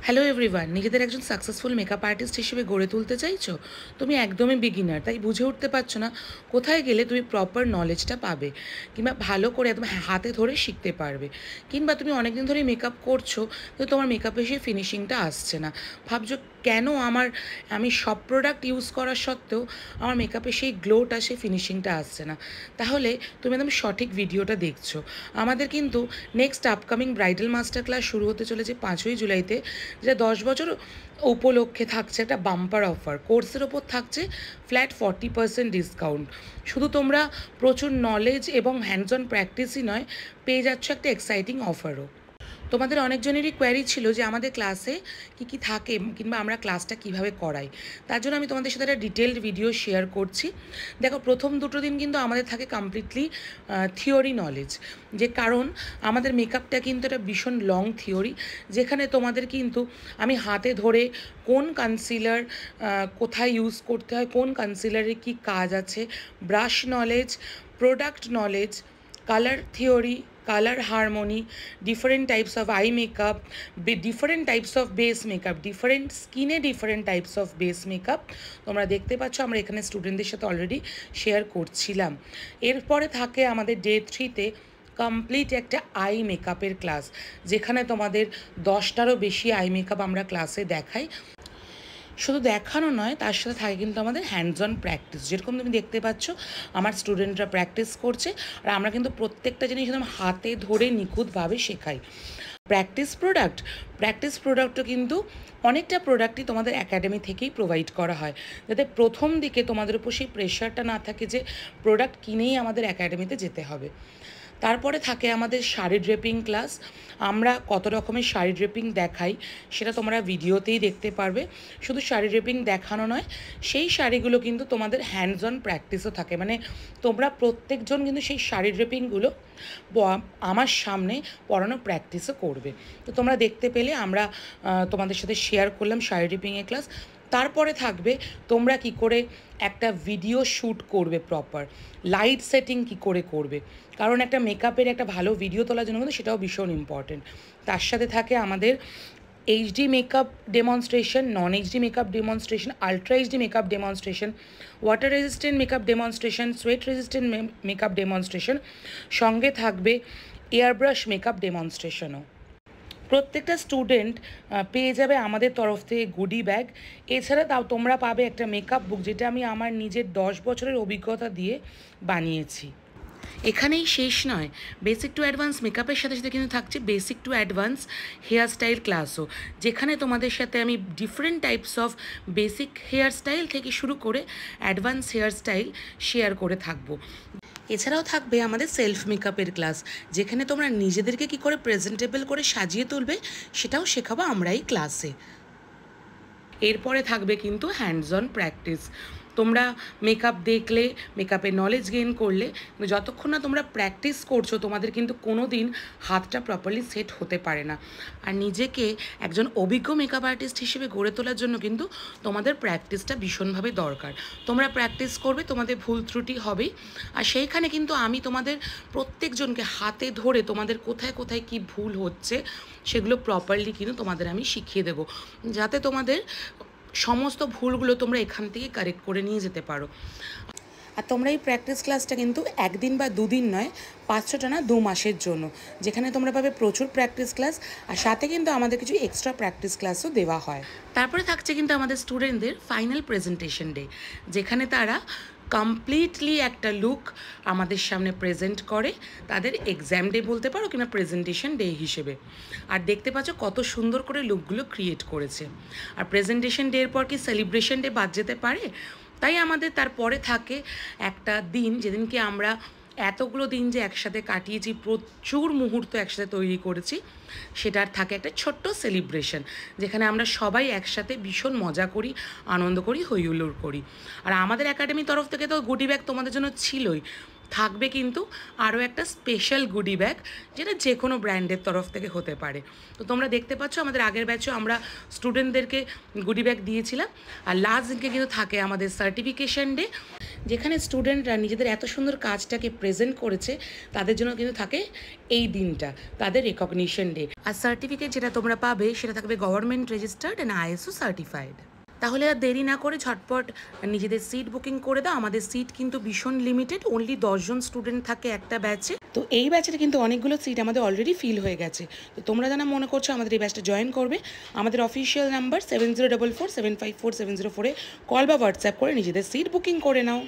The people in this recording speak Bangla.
হ্যালো এভরিওয়ান, নিজেদের একজন সাকসেসফুল মেকআপ আর্টিস্ট হিসেবে গড়ে তুলতে চাইছো? তুমি একদমই বিগিনার, তাই বুঝে উঠতে পারছো না কোথায় গেলে তুমি প্রপার নলেজটা পাবে কিংবা ভালো করে একদম হাতে ধরে শিখতে পারবে। কিংবা তুমি অনেকদিন ধরেই মেকআপ করছো কিন্তু তোমার মেকআপে সেই ফিনিশিংটা আসছে না, ভাবছো কেন আমি সব প্রোডাক্ট ইউজ করা সত্ত্বেও আমার মেকআপে সেই গ্লোটা, সেই ফিনিশিংটা আসছে না। তাহলে তুমি একদম সঠিক ভিডিওটা দেখছো। আমাদের কিন্তু next upcoming bridal master class শুরু হতে চলেছে 5ই জুলাইতে, যেটা 10 বছর উপলক্ষে থাকছে একটা বাম্পার অফার। কোর্সের ওপর থাকছে ফ্ল্যাট 40% ডিসকাউন্ট। শুধু তোমরা প্রচুর নলেজ এবং হ্যান্ডস অন প্র্যাকটিসই নয়, পেয়ে যাচ্ছ একটা এক্সাইটিং অফারও। তোমাদের অনেকজনেরই কোয়ারি ছিল যে আমাদের ক্লাসে কী কী থাকে কিংবা আমরা ক্লাসটা কিভাবে করাই। তার জন্য আমি তোমাদের সাথে একটা ডিটেলড ভিডিও শেয়ার করছি। দেখো, প্রথম 2টো দিন কিন্তু আমাদের থাকে কমপ্লিটলি থিওরি নলেজ, যে কারণ আমাদের মেকআপটা কিন্তু একটা ভীষণ লং থিওরি, যেখানে তোমাদের কিন্তু আমি হাতে ধরে কোন কনসিলার কোথায় ইউজ করতে হয়, কোন কনসিলারে কী কাজ আছে, brush knowledge, product knowledge, colour theory, colour harmony, different types of eye makeup, different types of base makeup, different স্কিনে different types of base makeup তোমরা দেখতে পাচ্ছ আমরা এখানে স্টুডেন্টদের সাথে অলরেডি শেয়ার করছিলাম। এরপরে থাকে আমাদের ডে 3-তে কমপ্লিট একটা আই মেকআপের ক্লাস, যেখানে তোমাদের 10টারও বেশি আই মেকআপ আমরা ক্লাসে দেখাই। শুধু দেখানো নয়, তার সাথে থাকে কিন্তু আমাদের হ্যান্ডস অন প্র্যাকটিস। যেরকম তুমি দেখতে পাচ্ছ আমার স্টুডেন্টরা প্র্যাকটিস করছে, আর আমরা কিন্তু প্রত্যেকটা জিনিস একদম হাতে ধরে নিখুঁতভাবে শেখাই। প্র্যাকটিস প্রোডাক্টও কিন্তু অনেকটা প্রোডাক্টই তোমাদের একাডেমি থেকেই প্রোভাইড করা হয়, যাতে প্রথম দিকে তোমাদের উপর সেই প্রেশারটা না থাকে যে প্রোডাক্ট কিনেই আমাদের একাডেমিতে যেতে হবে। তারপরে থাকে আমাদের শাড়ি ড্রেপিং ক্লাস। আমরা কত রকমের শাড়ি ড্রেপিং দেখাই সেটা তোমরা ভিডিওতেই দেখতে পারবে। শুধু শাড়ি ড্রেপিং দেখানো নয়, সেই শাড়িগুলো কিন্তু তোমাদের হ্যান্ডস অন প্র্যাকটিসও থাকে, মানে তোমরা প্রত্যেকজন কিন্তু সেই শাড়ি ড্রেপিংগুলো আমার সামনে পড়ানো প্র্যাকটিসও করবে। তো তোমরা দেখতে পেলে আমরা তোমাদের সাথে শেয়ার করলাম শাড়ি ড্রেপিংয়ের ক্লাস। তারপরে থাকবে তোমরা কি করে একটা ভিডিও শ্যুট করবে, প্রপার লাইট সেটিং কি করে করবে, কারণ একটা মেকআপের একটা ভালো ভিডিও তোলার জন্য কিন্তু সেটাও ভীষণ ইম্পর্টেন্ট। তার সাথে থাকে আমাদের এইচডি মেকআপ ডেমনস্ট্রেশন, নন HD makeup demonstration, ultra HD makeup demonstration, water resistant makeup demonstration, sweat resistant makeup demonstration, সঙ্গে থাকবে এয়ারব্রাশ মেকআপ ডেমনস্ট্রেশনও। প্রত্যেকটা স্টুডেন্ট পেয়ে যাবে আমাদের তরফ থেকে গুডি ব্যাগ। এছাড়া তাও তোমরা পাবে একটা মেকআপ বুক, যেটা আমি আমার নিজের 10 বছরের অভিজ্ঞতা দিয়ে বানিয়েছি। এখানেই শেষ নয়, বেসিক টু অ্যাডভান্স মেকআপের সাথে সাথে কিন্তু থাকছে basic to advance hair style ক্লাসও, যেখানে তোমাদের সাথে আমি different types of basic hair style থেকে শুরু করে অ্যাডভান্স হেয়ার স্টাইল শেয়ার করে থাকবো। এছাড়াও থাকবে আমাদের সেলফ মেকআপের ক্লাস, যেখানে তোমরা নিজেদেরকে কী করে প্রেজেন্টেবল করে সাজিয়ে তুলবে সেটাও শেখাবো আমরা এই ক্লাসে। এরপরে থাকবে কিন্তু হ্যান্ডস অন প্র্যাকটিস। তোমরা মেকআপ দেখলে, মেকআপের নলেজ গেইন করলে, যতক্ষণ না তোমরা প্র্যাকটিস করছো তোমাদের কিন্তু কোনো দিন হাতটা প্রপারলি সেট হতে পারে না। আর নিজেকে একজন অভিজ্ঞ মেকআপ আর্টিস্ট হিসেবে গড়ে তোলার জন্য কিন্তু তোমাদের প্র্যাকটিসটা ভীষণভাবে দরকার। তোমরা প্র্যাকটিস করবে, তোমাদের ভুল ত্রুটি হবেই, আর সেইখানে কিন্তু আমি তোমাদের প্রত্যেকজনকে হাতে ধরে তোমাদের কোথায় কোথায় কী ভুল হচ্ছে সেগুলো প্রপারলি কিন্তু তোমাদের আমি শিখিয়ে দেবো, যাতে তোমাদের সমস্ত ভুলগুলো তোমরা এখান থেকে কারেক্ট করে নিয়ে যেতে পারো। আর তোমরা এই প্র্যাকটিস ক্লাসটা কিন্তু একদিন বা দুদিন নয়, 5-6টা না, 2 মাসের জন্য, যেখানে তোমরা পাবে প্রচুর প্র্যাকটিস ক্লাস, আর সাথে কিন্তু আমাদের কিছু এক্সট্রা প্র্যাকটিস ক্লাসও দেওয়া হয়। তারপরে থাকছে কিন্তু আমাদের স্টুডেন্টদের ফাইনাল প্রেজেন্টেশন ডে, যেখানে তারা কমপ্লিটলি একটা লুক আমাদের সামনে প্রেজেন্ট করে, তাদের এক্সাম ডে বলতে পারো কিংবা প্রেজেন্টেশন ডে হিসেবে। আর দেখতে পাচ্ছ কত সুন্দর করে লুকগুলো ক্রিয়েট করেছে। আর প্রেজেন্টেশন ডের পর কি সেলিব্রেশন ডে বাদ যেতে পারে? তাই আমাদের তারপরে থাকে একটা দিন, যেদিনকে আমরা এতগুলো দিন যে একসাথে কাটিয়েছি, প্রচুর মুহূর্ত একসাথে তৈরি করেছি, সেটার থাকে একটা ছোট্ট সেলিব্রেশন, যেখানে আমরা সবাই একসাথে ভীষণ মজা করি, আনন্দ করি, হই হুল্লোড় করি। আর আমাদের একাডেমির তরফ থেকে তো গুডি ব্যাগ তোমাদের জন্য ছিলই, থাকবে কিন্তু আরও একটা স্পেশাল গুডি ব্যাগ, যেটা যে কোনো ব্র্যান্ডের তরফ থেকে হতে পারে। তো তোমরা দেখতে পাচ্ছ আমাদের আগের ব্যাচেও আমরা স্টুডেন্টদেরকে গুডি ব্যাগ দিয়েছিলাম। আর লাস্ট দিনকে কিন্তু থাকে আমাদের সার্টিফিকেশন ডে, যেখানে স্টুডেন্টরা নিজেদের এত সুন্দর কাজটাকে প্রেজেন্ট করেছে তাদের জন্য কিন্তু থাকে এই দিনটা, তাদের রেকগনিশন ডে। আর সার্টিফিকেট যেটা তোমরা পাবে সেটা থাকবে government registered and ISO certified. তাহলে আর দেরি না করে ঝটপট নিজেদের সিট বুকিং করে দাও। আমাদের সিট কিন্তু ভীষণ লিমিটেড, অনলি 10জন স্টুডেন্ট থাকে একটা ব্যাচে। তো এই ব্যাচের কিন্তু অনেকগুলো সিট আমাদের অলরেডি ফিল হয়ে গেছে। তো তোমরা যারা মনে করছো আমাদের এই ব্যাচটা জয়েন করবে, আমাদের অফিসিয়াল নাম্বার 7044754704 কল বা হোয়াটসঅ্যাপ করে নিজেদের সিট বুকিং করে নাও।